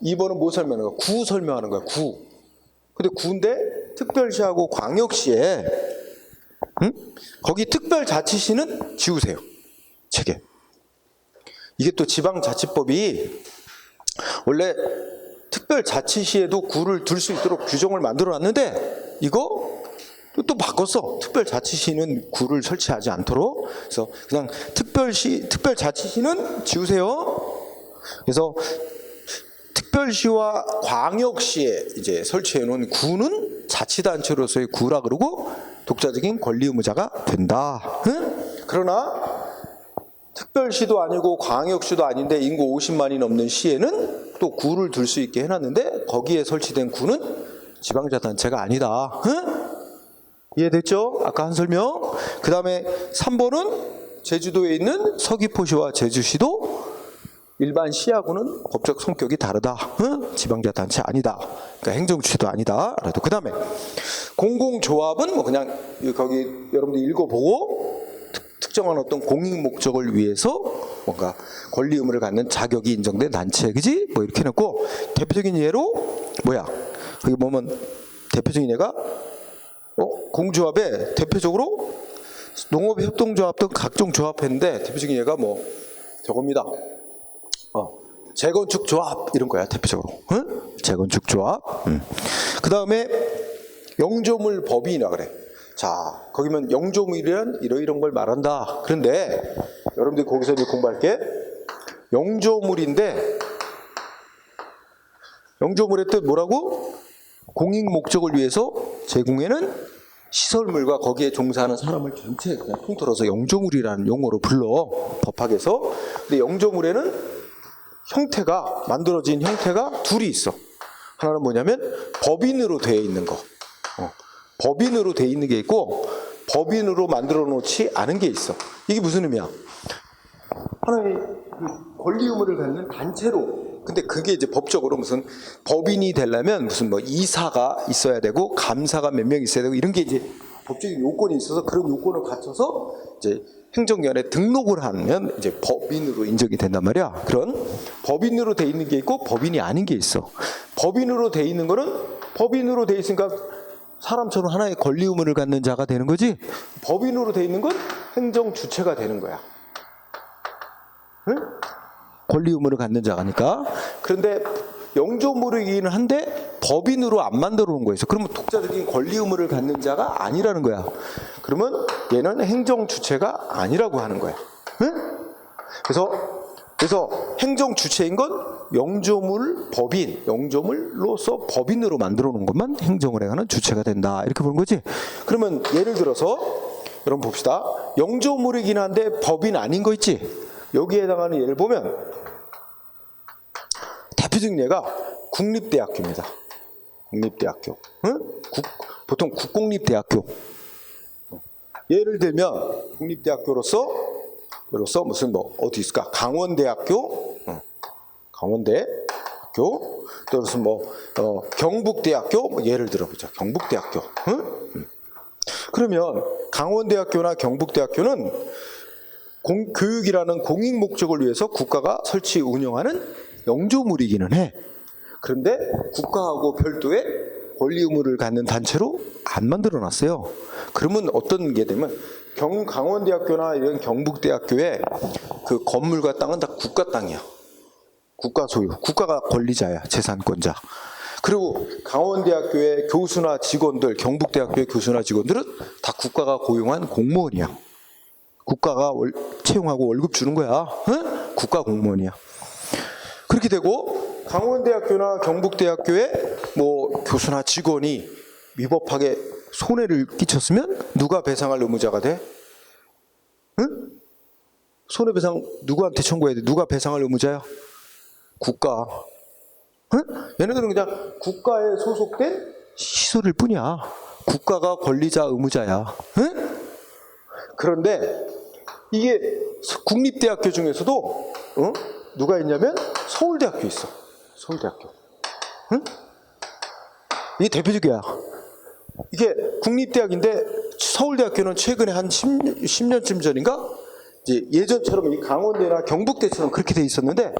2번은 뭐 설명하는 거야? 구 설명하는 거야. 구. 근데 구인데 특별시하고 광역시에 응? 거기 특별자치시는 지우세요. 책에. 이게 또 지방자치법이 원래 특별자치시에도 구를 둘 수 있도록 규정을 만들어 놨는데 이거 또 바꿨어. 특별자치시는 구를 설치하지 않도록. 그래서 그냥 특별자치시는 지우세요. 그래서 특별시와 광역시에 이제 설치해 놓은 구는 자치단체로서의 구라 그러고 독자적인 권리 의무자가 된다. 응? 그러나 특별시도 아니고 광역시도 아닌데 인구 50만이 넘는 시에는 또 구를 둘 수 있게 해놨는데 거기에 설치된 구는 지방자치단체가 아니다. 응? 이해됐죠? 아까 한 설명. 그 다음에 3번은 제주도에 있는 서귀포시와 제주시도 일반 시하고는 법적 성격이 다르다. 응? 지방자치단체 아니다. 그러니까 행정주체도 아니다. 그 다음에 공공조합은 뭐 그냥 거기 여러분들 읽어보고 특정한 어떤 공익 목적을 위해서 뭔가 권리 의무를 갖는 자격이 인정된 단체, 그지? 뭐 이렇게 해놓고 대표적인 예로 뭐야? 거기 보면 대표적인 예가 공조합에 대표적으로 농업협동조합 등 각종 조합했는데 대표적인 예가 뭐 저겁니다. 재건축조합 이런 거야 대표적으로. 응? 재건축조합. 그 다음에 영조물 법인이라 그래. 자, 거기면 영조물이란 이런 걸 말한다. 그런데 여러분들이 거기서 이제 공부할 게 영조물인데 영조물의 뜻 뭐라고? 공익 목적을 위해서 제공해는 시설물과 거기에 종사하는 사람을 전체 그냥 통틀어서 영조물이라는 용어로 불러 법학에서. 근데 영조물에는 형태가 만들어진 형태가 둘이 있어. 하나는 뭐냐면 법인으로 되어 있는 거. 법인으로 되어 있는 게 있고 법인으로 만들어 놓지 않은 게 있어. 이게 무슨 의미야? 하나의 그 권리 의무를 갖는 단체로. 근데 그게 이제 법적으로 무슨 법인이 되려면 무슨 뭐 이사가 있어야 되고 감사가 몇 명 있어야 되고 이런 게 이제 법적인 요건이 있어서 그런 요건을 갖춰서 이제 행정위원회에 등록을 하면 이제 법인으로 인정이 된단 말이야. 그런 법인으로 돼 있는 게 있고 법인이 아닌 게 있어. 법인으로 돼 있는 거는 법인으로 돼 있으니까 사람처럼 하나의 권리 의무를 갖는 자가 되는 거지. 법인으로 돼 있는 건 행정 주체가 되는 거야. 응? 권리 의무를 갖는 자가니까. 그런데 영조물이기는 한데 법인으로 안 만들어 놓은 거였어. 그러면 독자적인 권리 의무를 갖는 자가 아니라는 거야. 그러면 얘는 행정 주체가 아니라고 하는 거야. 응? 그래서 행정 주체인 건 영조물 법인, 영조물로서 법인으로 만들어 놓은 것만 행정을 행하는 주체가 된다. 이렇게 보는 거지. 그러면 예를 들어서 여러분 봅시다. 영조물이긴 한데 법인 아닌 거 있지. 여기에 해당하는 예를 보면 대표적인 예가 국립대학교입니다. 국립대학교. 응? 보통 국공립대학교. 예를 들면 국립대학교로서 무슨 뭐 어디 있을까? 강원대학교, 강원대학교, 또 무슨 뭐 경북대학교, 뭐 예를 들어보자. 경북대학교. 응? 그러면 강원대학교나 경북대학교는 교육이라는 공익 목적을 위해서 국가가 설치 운영하는 영조물이기는 해. 그런데 국가하고 별도의 권리 의무를 갖는 단체로 안 만들어 놨어요. 그러면 어떤 게 되면 강원대학교나 이런 경북대학교의 그 건물과 땅은 다 국가 땅이야. 국가 소유. 국가가 권리자야. 재산권자. 그리고 강원대학교의 교수나 직원들, 경북대학교의 교수나 직원들은 다 국가가 고용한 공무원이야. 국가가 채용하고 월급 주는 거야. 응? 국가 공무원이야. 그렇게 되고 강원대학교나 경북대학교에 뭐 교수나 직원이 위법하게 손해를 끼쳤으면 누가 배상할 의무자가 돼? 응? 손해배상 누구한테 청구해야 돼? 누가 배상할 의무자야? 국가. 응? 얘네들은 그냥 국가에 소속된 시설일 뿐이야. 국가가 권리자 의무자야. 응? 그런데 이게 국립대학교 중에서도 누가 있냐면 서울대학교 있어. 서울대학교. 응? 이게 대표적이야. 이게 국립대학인데 서울대학교는 최근에 한 10년쯤 전인가? 이제 예전처럼 이 강원대나 경북대처럼 그렇게 돼 있었는데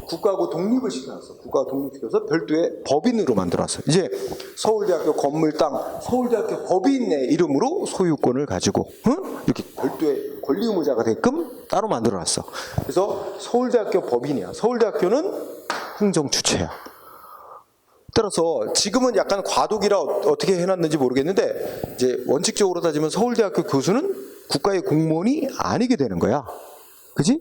국가하고 독립을 시켜놨어. 국가가 독립시켜서 별도의 법인으로 만들어놨어. 이제 서울대학교 건물 땅, 서울대학교 법인의 이름으로 소유권을 가지고 이렇게 별도의 권리 의무자가 되게끔 따로 만들어놨어. 그래서 서울대학교 법인이야. 서울대학교는 행정 주체야. 따라서 지금은 약간 과도기라 어떻게 해놨는지 모르겠는데 이제 원칙적으로 따지면 서울대학교 교수는 국가의 공무원이 아니게 되는 거야. 그지?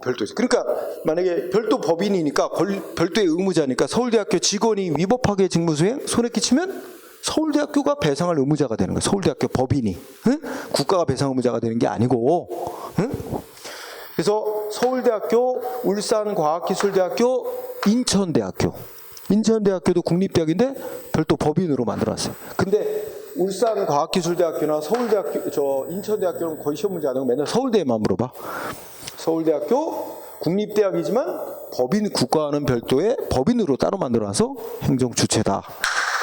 별도에서. 그러니까 만약에 별도 법인이니까 별도의 의무자니까 서울대학교 직원이 위법하게 직무수행 손해 끼치면 서울대학교가 배상할 의무자가 되는 거야. 서울대학교 법인이. 응? 국가가 배상 의무자가 되는 게 아니고. 응? 그래서 서울대학교, 울산과학기술대학교, 인천대학교도 국립대학인데 별도 법인으로 만들어놨어요. 근데 울산과학기술대학교나 서울대학교, 인천대학교는 거의 시험 문제 안 하고 맨날 서울대만 물어봐. 서울대학교 국립대학이지만 국가와는 별도의 법인으로 따로 만들어놔서 행정 주체다.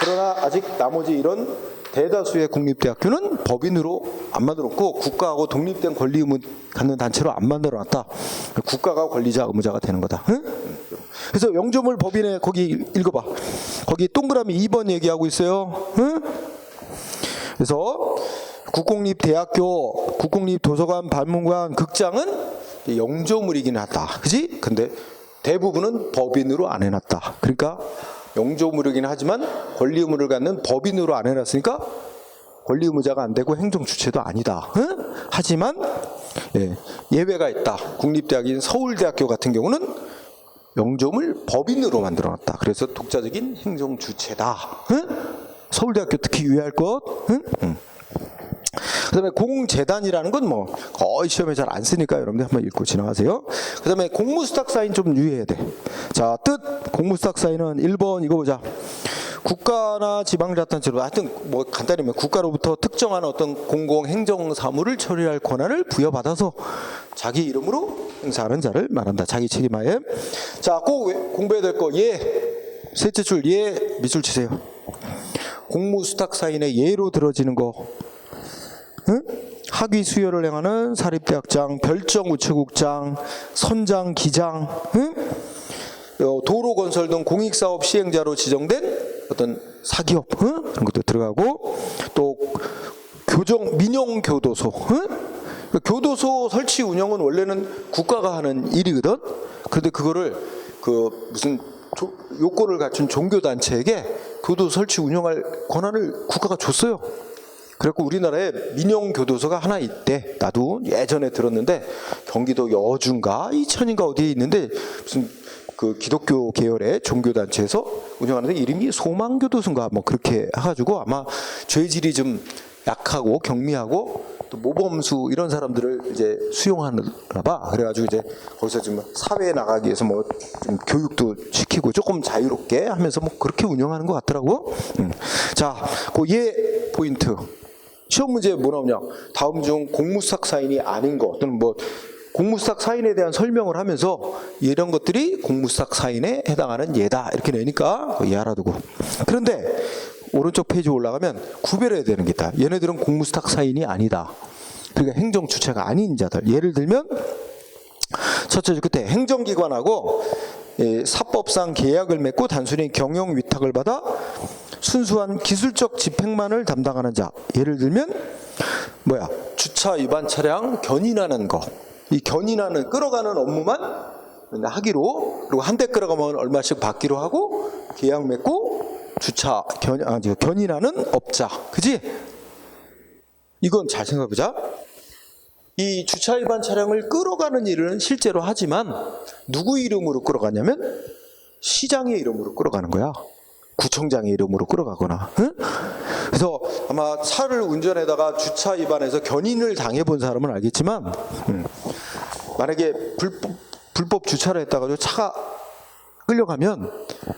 그러나 아직 나머지 이런 대다수의 국립대학교는 법인으로 안 만들었고 국가하고 독립된 권리 의무 갖는 단체로 안 만들어놨다. 국가가 권리자 의무자가 되는 거다. 응? 그래서 영조물 법인에 거기 읽어봐. 거기 동그라미 2번 얘기하고 있어요. 응? 그래서 국공립대학교, 국공립도서관, 박물관, 극장은 영조물이긴 하다. 그지? 근데 대부분은 법인으로 안 해놨다. 그러니까 영조물이긴 하지만 권리 의무를 갖는 법인으로 안 해놨으니까 권리 의무자가 안 되고 행정 주체도 아니다. 응? 하지만 예외가 있다. 국립대학인 서울대학교 같은 경우는 영조물 법인으로 만들어놨다. 그래서 독자적인 행정 주체다. 응? 서울대학교 특히 유의할 것. 응? 그 다음에 공재단이라는 건 뭐 거의 시험에 잘 안 쓰니까 여러분들 한번 읽고 지나가세요. 그 다음에 공무수탁 사인 좀 유의해야 돼. 자, 뜻 공무수탁 사인은 1번 이거 보자. 국가나 지방자치단체로 하여튼 뭐 간단히 면 국가로부터 특정한 어떤 공공 행정 사무를 처리할 권한을 부여받아서 자기 이름으로 행사하는 자를 말한다. 자기 책임하에. 자, 꼭 공부해야 될 거 예. 셋째 줄 예 밑줄 치세요. 공무수탁 사인의 예로 들어지는 거. 응? 학위 수여를 행하는 사립대학장, 별정우체국장, 선장, 기장, 응? 도로건설 등 공익사업 시행자로 지정된 어떤 사기업, 응? 그런 것도 들어가고, 또 민영교도소, 응? 교도소 설치 운영은 원래는 국가가 하는 일이거든. 그런데 그거를 무슨 요건을 갖춘 종교단체에게 교도소 설치 운영할 권한을 국가가 줬어요. 그래갖고 우리나라에 민영교도소가 하나 있대. 나도 예전에 들었는데 경기도 여주인가 이천인가 어디에 있는데 무슨 그 기독교 계열의 종교단체에서 운영하는데 이름이 소망교도소인가 뭐 그렇게 해가지고 아마 죄질이 좀 약하고 경미하고 또 모범수 이런 사람들을 이제 수용하나 봐. 그래가지고 이제 거기서 좀 사회에 나가기 위해서 뭐 좀 교육도 시키고 조금 자유롭게 하면서 뭐 그렇게 운영하는 것 같더라고. 자, 그 예 포인트. 시험 문제에 뭐 나오냐? 다음 중 공무수탁 사인이 아닌 것 또는 뭐 공무수탁 사인에 대한 설명을 하면서 이런 것들이 공무수탁 사인에 해당하는 예다 이렇게 내니까 예 알아두고. 그런데 오른쪽 페이지 올라가면 구별해야 되는 게 있다. 얘네들은 공무수탁 사인이 아니다. 그러니까 행정주체가 아닌 자들. 예를 들면 첫째 줄 끝에 행정기관하고 사법상 계약을 맺고 단순히 경영 위탁을 받아 순수한 기술적 집행만을 담당하는 자. 예를 들면 주차 위반 차량 견인하는 거. 이 견인하는 끌어가는 업무만 하기로, 그리고 한 대 끌어가면 얼마씩 받기로 하고 계약 맺고 주차 견인하는 업자. 그지? 이건 잘 생각해보자. 이 주차 위반 차량을 끌어가는 일은 실제로 하지만 누구 이름으로 끌어가냐면 시장의 이름으로 끌어가는 거야. 구청장의 이름으로 끌어가거나. 응? 그래서 아마 차를 운전하다가 주차 위반해서 견인을 당해본 사람은 알겠지만 만약에 불법 주차를 했다가 차가 끌려가면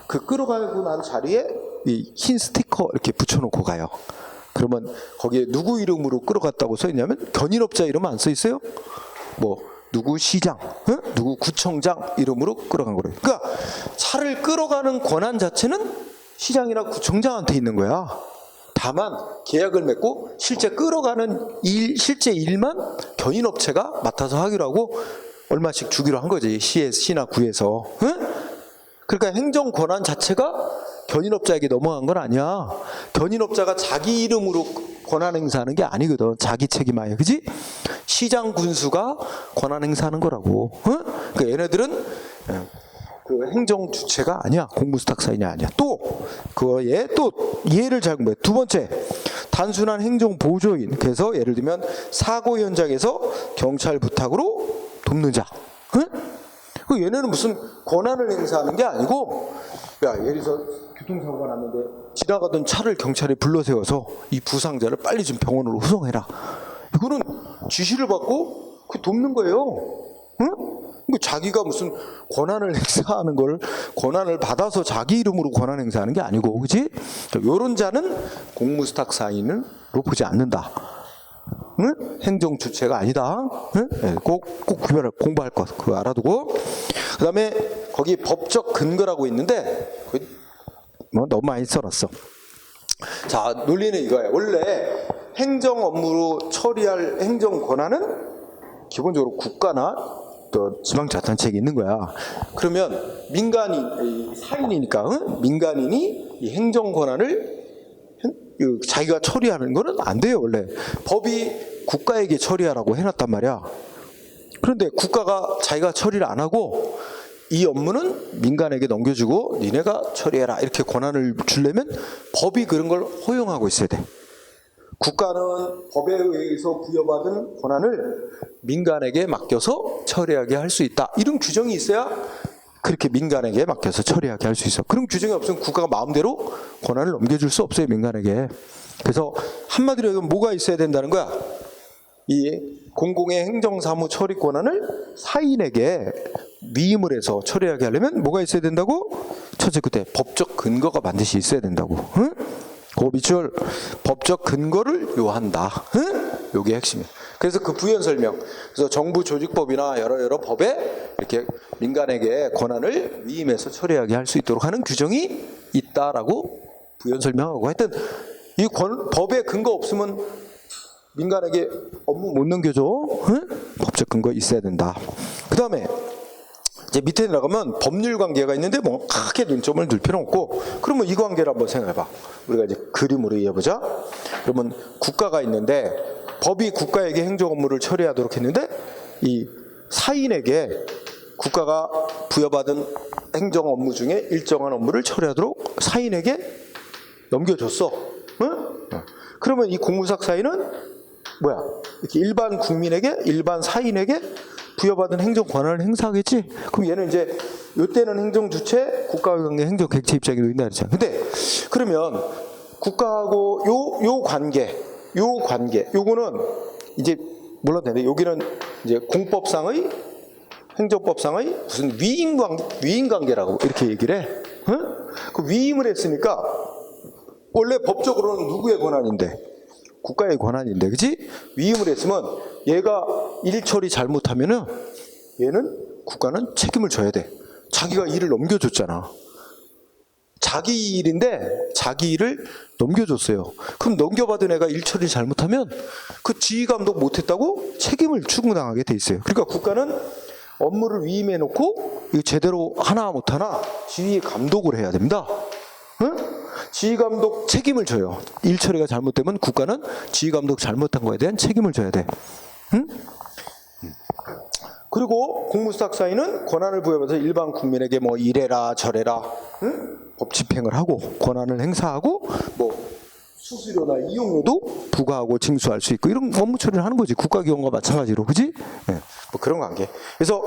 그 끌어가고 난 자리에 이 흰 스티커 이렇게 붙여놓고 가요. 그러면 거기에 누구 이름으로 끌어갔다고 써 있냐면 견인업자 이름 안 써 있어요? 뭐 누구 시장, 응? 누구 구청장 이름으로 끌어간 거래요. 그러니까 차를 끌어가는 권한 자체는 시장이나 구청장한테 있는 거야. 다만 계약을 맺고 실제 끌어가는 실제 일만 견인업체가 맡아서 하기로 하고 얼마씩 주기로 한 거지. 시나 구에서. 응? 그러니까 행정 권한 자체가 견인업자에게 넘어간 건 아니야. 견인업자가 자기 이름으로 권한 행사하는 게 아니거든. 자기 책임하에. 그지? 시장 군수가 권한 행사하는 거라고. 응? 그러니까 얘네들은 그 행정 주체가 아니야. 공무수탁 사인이 아니야. 또 그거에 또 예를 잘 공부해. 두 번째, 단순한 행정 보조인. 그래서 예를 들면 사고 현장에서 경찰 부탁으로 돕는 자. 응? 그 얘네는 무슨 권한을 행사하는 게 아니고, 야, 예를 들어서 교통사고가 났는데 지나가던 차를 경찰에 불러 세워서 이 부상자를 빨리 좀 병원으로 후송해라. 이거는 지시를 받고 그 돕는 거예요. 응? 자기가 무슨 권한을 행사하는 걸 권한을 받아서 자기 이름으로 권한 행사하는 게 아니고, 그지? 이런 자는 공무수탁 사인을 보지 않는다. 응? 행정 주체가 아니다. 응? 네, 꼭 구별할 공부할 것 그거 알아두고. 그다음에 거기 법적 근거라고 있는데 뭐 너무 많이 써놨어. 자, 논리는 이거예요. 원래 행정 업무로 처리할 행정 권한은 기본적으로 국가나 또 지방자치단체에 있는 거야. 그러면 민간인, 사인이니까 응? 민간인이 이 행정 권한을 자기가 처리하는 거는 안 돼요. 원래 법이 국가에게 처리하라고 해놨단 말이야. 그런데 국가가 자기가 처리를 안 하고 이 업무는 민간에게 넘겨주고 니네가 처리해라 이렇게 권한을 주려면 법이 그런 걸 허용하고 있어야 돼. 국가는 법에 의해서 부여받은 권한을 민간에게 맡겨서 처리하게 할 수 있다. 이런 규정이 있어야 그렇게 민간에게 맡겨서 처리하게 할 수 있어. 그런 규정이 없으면 국가가 마음대로 권한을 넘겨줄 수 없어요, 민간에게. 그래서 한마디로 얘기하면 뭐가 있어야 된다는 거야? 이 공공의 행정사무 처리 권한을 사인에게 위임을 해서 처리하게 하려면 뭐가 있어야 된다고? 첫째, 첫째 끝에 법적 근거가 반드시 있어야 된다고. 응? 그 밑줄 법적 근거를 요한다. 응? 요게 핵심이에요. 그래서 그 부연 설명. 그래서 정부 조직법이나 여러 법에 이렇게 민간에게 권한을 위임해서 처리하게 할 수 있도록 하는 규정이 있다라고 부연 설명하고, 하여튼 이 법에 근거 없으면 민간에게 업무 못 넘겨줘. 응? 법적 근거 있어야 된다. 그 다음에 이제 밑에 내려가면 법률 관계가 있는데 뭐 크게 논점을 둘 필요 없고, 그러면 이 관계를 한번 생각해봐. 우리가 이제 그림으로 이해해보자. 그러면 국가가 있는데 법이 국가에게 행정 업무를 처리하도록 했는데 이 사인에게 국가가 부여받은 행정 업무 중에 일정한 업무를 처리하도록 사인에게 넘겨줬어. 응? 그러면 이 공무sak 사인은 뭐야? 이렇게 일반 국민에게, 일반 사인에게 부여받은 행정 권한을 행사하겠지? 그럼 얘는 이제 이때는 행정 주체, 국가와 관계 행정 객체 입장이 놓인다 그랬잖아. 근데 그러면 국가하고 요 관계, 요거는 이제 몰라도 되는데, 여기는 이제 공법상의, 행정법상의 무슨 위임 관계라고 이렇게 얘기를 해. 응? 그 위임을 했으니까 원래 법적으로는 누구의 권한인데? 국가의 권한인데, 그치? 위임을 했으면 얘가 일 처리 잘못하면은 얘는 국가는 책임을 져야 돼. 자기가 일을 넘겨줬잖아. 자기 일인데 자기 일을 넘겨줬어요. 그럼 넘겨받은 애가 일 처리 잘못하면 그 지휘 감독 못했다고 책임을 추궁당하게 돼 있어요. 그러니까 국가는 업무를 위임해 놓고 이거 제대로 하나 못하나 지휘 감독을 해야 됩니다. 응? 지휘감독 책임을 져요. 일 처리가 잘못되면 국가는 지휘감독 잘못한 거에 대한 책임을 져야 돼. 응? 그리고 공무수석 사인은 권한을 부여받아서 일반 국민에게 뭐 이래라 저래라, 응? 법 집행을 하고 권한을 행사하고 뭐 수수료나 이용료도 부과하고 징수할 수 있고 이런 업무 처리를 하는 거지. 국가기관과 마찬가지로, 그지? 네. 뭐 그런 관계. 그래서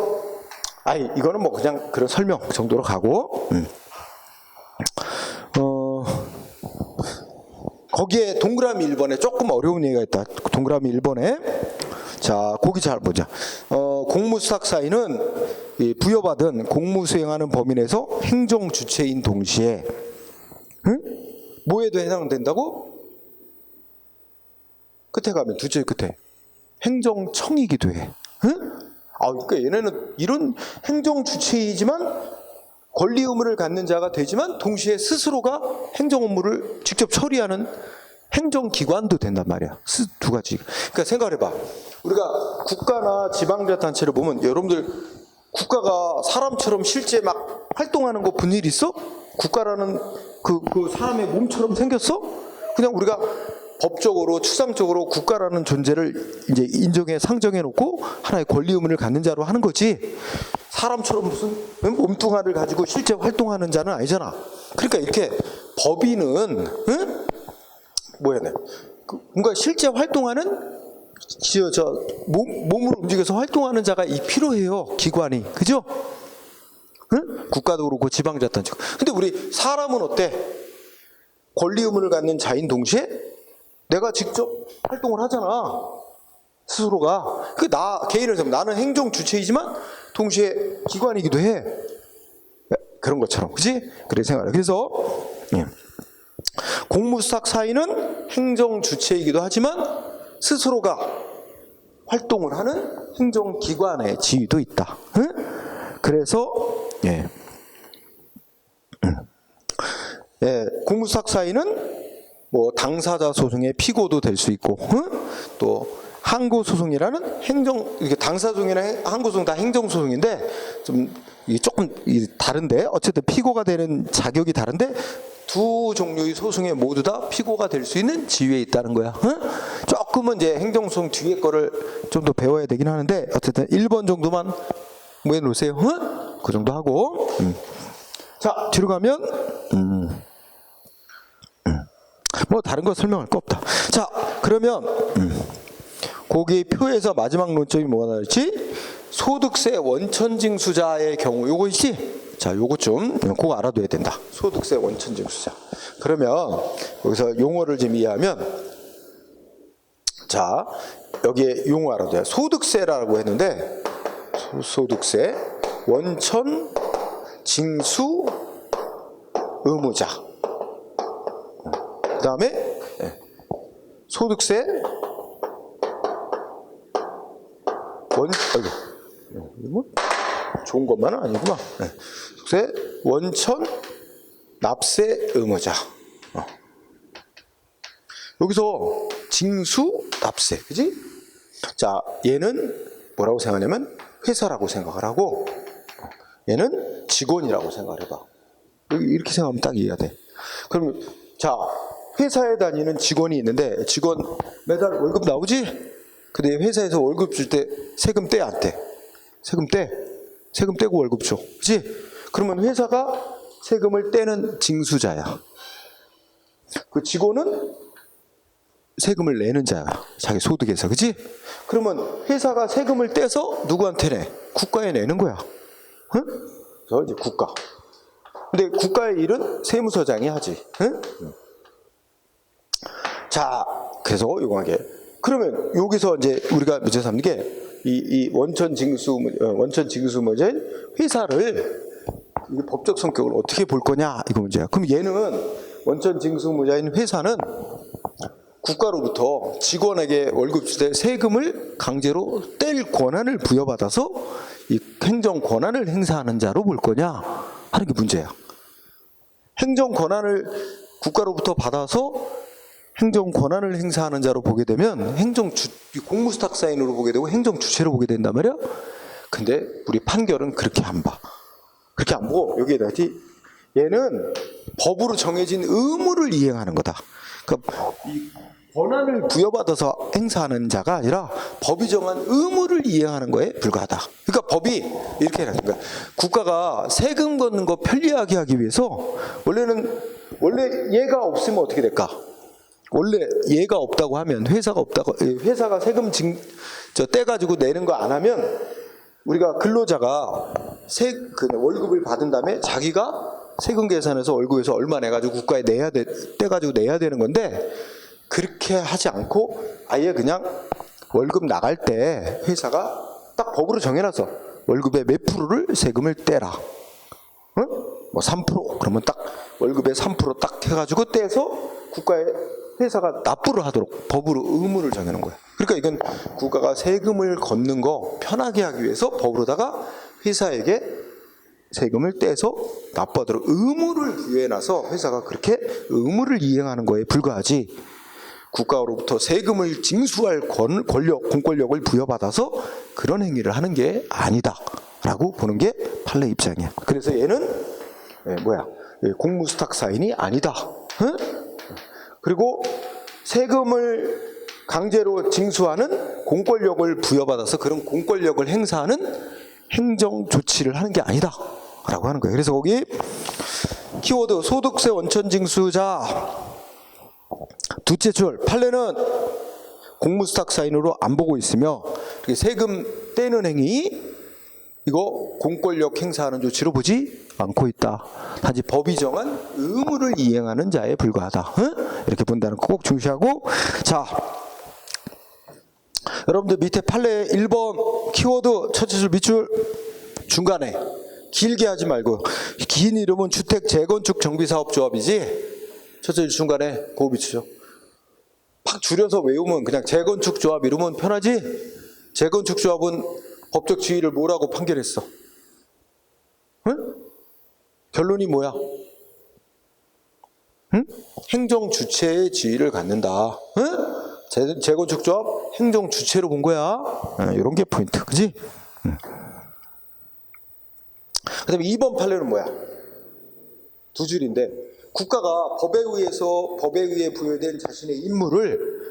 이거는 뭐 그냥 그런 설명 정도로 가고. 거기에 동그라미 1번에 조금 어려운 얘기가 있다. 동그라미 1번에 자, 거기 잘 보자. 공무수석 사인은 부여받은 공무 수행하는 범위 내에서 행정 주체인 동시에, 응? 뭐에도 해당된다고? 끝에 가면 두 줄 끝에 행정청이기도 해. 응? 그러니까 얘네는 이런 행정 주체이지만 권리 의무를 갖는 자가 되지만 동시에 스스로가 행정 업무를 직접 처리하는 행정기관도 된단 말이야. 두 가지. 그러니까 생각해봐. 우리가 국가나 지방자치단체를 보면 여러분들 국가가 사람처럼 실제 막 활동하는 거 본 일 있어? 국가라는 그 사람의 몸처럼 생겼어? 그냥 우리가 법적으로 추상적으로 국가라는 존재를 이제 인정해 상정해 놓고 하나의 권리 의무를 갖는 자로 하는 거지. 사람처럼 무슨 몸뚱아리를 가지고 실제 활동하는 자는 아니잖아. 그러니까 이렇게 법인은 뭔가 실제 활동하는 몸을 움직여서 활동하는 자가 필요해요. 기관이, 그죠? 응? 국가도 그렇고 지방자치단체. 근데 우리 사람은 어때? 권리 의무를 갖는 자인 동시에 내가 직접 활동을 하잖아. 스스로가. 개인을 잡으면 나는 행정 주체이지만 동시에 기관이기도 해. 그런 것처럼. 그치? 그래 생각해. 그래서, 공무수석 사인은 행정 주체이기도 하지만 스스로가 활동을 하는 행정기관의 지위도 있다. 응? 그래서, 공무수석 사인은 뭐 당사자 소송의 피고도 될 수 있고, 또 항고 소송이라는 이게 당사 소송이나 항고 소송 다 행정 소송인데 좀 조금 다른데 어쨌든 피고가 되는 자격이 다른데 두 종류의 소송에 모두 다 피고가 될 수 있는 지위에 있다는 거야. 조금은 이제 행정 소송 뒤에 거를 좀 더 배워야 되긴 하는데 어쨌든 1번 정도만 뭐 해놓으세요. 그 정도 하고. 자, 뒤로 가면 뭐 다른 거 설명할 거 없다. 자, 그러면 거기 표에서 마지막 논점이 뭐가 나올지? 소득세 원천징수자의 경우 요거 있지? 자, 요거 좀 꼭 알아둬야 된다. 소득세 원천징수자. 그러면 여기서 용어를 좀 이해하면, 자, 여기에 용어 알아둬요. 소득세라고 했는데 소득세 원천 징수 의무자. 그 다음에 소득세 이거 좋은 것만은 아니구나. 소득세 원천 납세 의무자. 여기서 징수 납세, 그지? 자, 얘는 뭐라고 생각하냐면 회사라고 생각을 하고, 얘는 직원이라고 생각을 해봐. 이렇게 생각하면 딱 이해가 돼. 그럼 자, 회사에 다니는 직원이 있는데 직원 매달 월급 나오지? 근데 회사에서 월급 줄 때 세금 떼 안 떼? 세금 떼. 세금 떼고 월급 줘. 그치? 그러면 회사가 세금을 떼는 징수자야. 그 직원은 세금을 내는 자야. 자기 소득에서. 그치? 그러면 회사가 세금을 떼서 누구한테 내? 국가에 내는 거야. 응? 그래서 이제 국가. 근데 국가의 일은 세무서장이 하지. 응? 자, 그래서 요거하게. 그러면 여기서 이제 우리가 문제 삼는 게 이 원천 징수무자인 회사를 이 법적 성격을 어떻게 볼 거냐 이거 문제야. 그럼 얘는 원천 징수무자인 회사는 국가로부터 직원에게 월급 줄 때 세금을 강제로 뗄 권한을 부여받아서 이 행정 권한을 행사하는 자로 볼 거냐 하는 게 문제야. 행정 권한을 국가로부터 받아서 행정 권한을 행사하는 자로 보게 되면 공무수탁사인으로 보게 되고 행정주체로 보게 된단 말이야. 근데 우리 판결은 그렇게 안 봐. 그렇게 안 보고 여기에다 얘는 법으로 정해진 의무를 이행하는 거다. 그러니까 이 권한을 부여받아서 행사하는 자가 아니라 법이 정한 의무를 이행하는 거에 불과하다. 그러니까 법이 이렇게 해놨는 거야. 국가가 세금 걷는 거 편리하게 하기 위해서 원래 얘가 없으면 어떻게 될까? 원래 얘가 없다고 하면 회사가 세금 떼가지고 내는 거 안 하면 우리가 근로자가 월급을 받은 다음에 자기가 세금 계산해서 월급에서 얼마 내가지고 국가에 떼가지고 내야 되는 건데 그렇게 하지 않고 아예 그냥 월급 나갈 때 회사가 딱 법으로 정해놔서 월급의 몇 프로를 세금을 떼라. 응? 뭐 3% 그러면 딱 월급의 3% 딱 해가지고 떼서 국가에 회사가 납부를 하도록 법으로 의무를 정해놓은 거야. 그러니까 이건 국가가 세금을 걷는 거 편하게 하기 위해서 법으로다가 회사에게 세금을 떼서 납부하도록 의무를 부여해놔서 회사가 그렇게 의무를 이행하는 거에 불과하지 국가로부터 세금을 징수할 공권력을 부여받아서 그런 행위를 하는 게 아니다 라고 보는 게 판례 입장이야. 그래서 얘는 공무수탁사인이 아니다. 응? 그리고 세금을 강제로 징수하는 공권력을 부여받아서 그런 공권력을 행사하는 행정 조치를 하는 게 아니다 라고 하는 거예요. 그래서 거기 키워드 소득세 원천 징수자 둘째 줄 판례는 공무수탁사인으로 안 보고 있으며 세금 떼는 행위 이거 공권력 행사하는 조치로 보지 않고 있다. 단지 법이 정한 의무를 이행하는 자에 불과하다. 응? 이렇게 본다는 거 꼭 중시하고 자 여러분들 밑에 판례 1번 키워드 첫째 줄 밑줄 중간에 길게 하지 말고 긴 이름은 주택 재건축 정비사업조합이지 첫째 줄 중간에 그거 밑이죠. 팍 줄여서 외우면 그냥 재건축조합 이러면 편하지 재건축조합은 법적 지위를 뭐라고 판결했어? 응? 결론이 뭐야? 응? 행정주체의 지위를 갖는다. 응? 재건축조합 행정주체로 본 거야. 이런 게 포인트, 그지? 그 다음에 2번 판례는 뭐야? 두 줄인데 국가가 법에 의해 부여된 자신의 임무를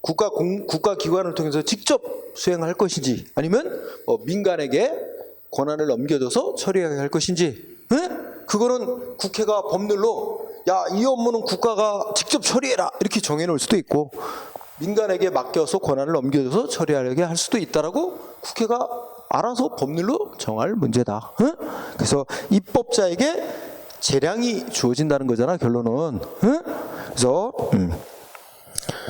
국가기관을 통해서 직접 수행할 것인지 아니면 민간에게 권한을 넘겨줘서 처리하게 할 것인지 그거는 국회가 법률로 야, 이 업무는 국가가 직접 처리해라 이렇게 정해놓을 수도 있고 민간에게 맡겨서 권한을 넘겨줘서 처리하게 할 수도 있다라고 국회가 알아서 법률로 정할 문제다. 그래서 입법자에게 재량이 주어진다는 거잖아 결론은. 그래서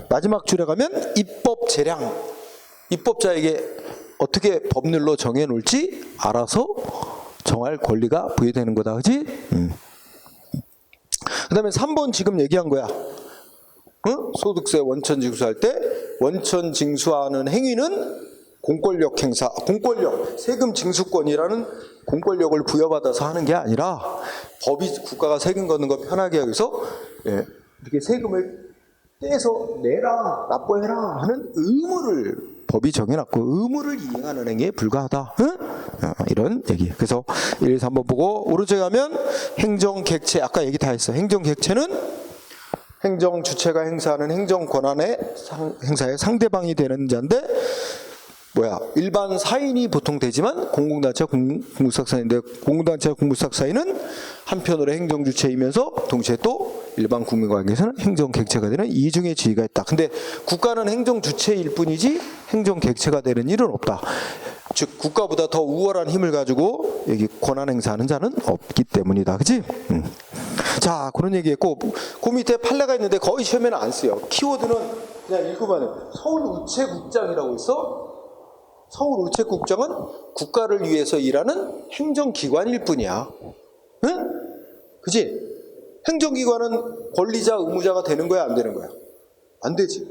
마지막 줄에 가면 입법 재량 입법자에게 어떻게 법률로 정해놓을지 알아서 정할 권리가 부여되는 거다. 그지? 그 다음에 3번 지금 얘기한 거야. 응? 소득세 원천 징수할 때 원천 징수하는 행위는 공권력 행사, 공권력, 세금 징수권이라는 공권력을 부여받아서 하는 게 아니라 법이 국가가 세금 걷는 거 편하게 하기 위해서 이렇게 세금을 떼서 내라, 납부해라 하는 의무를 법이 정해놨고 의무를 이행하는 행위에 불과하다. 응? 이런 얘기. 그래서 1, 2, 3번 보고 오른쪽에 가면 행정객체, 아까 얘기 다 했어. 행정객체는 행정 주체가 행사하는 행정 권한의 행사의 상대방이 되는 자인데 일반 사인이 보통 되지만 공공단체와 공무사사인데 공공단체와 공무사사인은 한편으로 행정주체이면서 동시에 또 일반 국민과 관계에서는 행정객체가 되는 이중의 지위가 있다. 근데 국가는 행정주체일 뿐이지 행정객체가 되는 일은 없다. 즉 국가보다 더 우월한 힘을 가지고 여기 권한 행사하는 자는 없기 때문이다. 그치? 자, 그런 얘기했고 그 밑에 판례가 있는데 거의 시험에는 안 쓰여. 키워드는 그냥 읽으면 서울우체국장이라고 있어. 서울우체국장은 국가를 위해서 일하는 행정기관일 뿐이야. 응? 그치? 행정기관은 권리자, 의무자가 되는 거야, 안 되는 거야? 안 되지.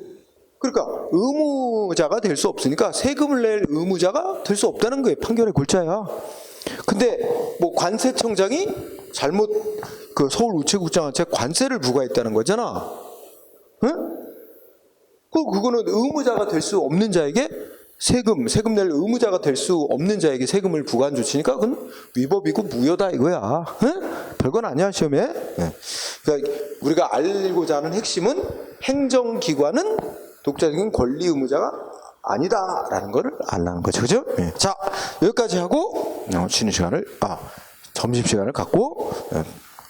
그러니까 의무자가 될 수 없으니까 세금을 낼 의무자가 될 수 없다는 거예요. 판결의 골자야. 근데 관세청장이 잘못 그 서울우체국장한테 관세를 부과했다는 거잖아. 응? 그거는 의무자가 될 수 없는 자에게 세금 낼 의무자가 될 수 없는 자에게 세금을 부과한 조치니까 그건 위법이고 무효다 이거야. 응? 별건 아니야 시험에. 네. 그러니까 우리가 알고자 하는 핵심은 행정기관은 독자적인 권리 의무자가 아니다라는 거를 알라는 거죠. 그죠? 네. 자, 여기까지 하고 쉬는 시간을 점심시간을 갖고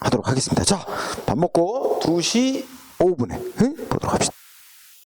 하도록 하겠습니다. 자, 밥 먹고 2시 5분에 보도록 합시다.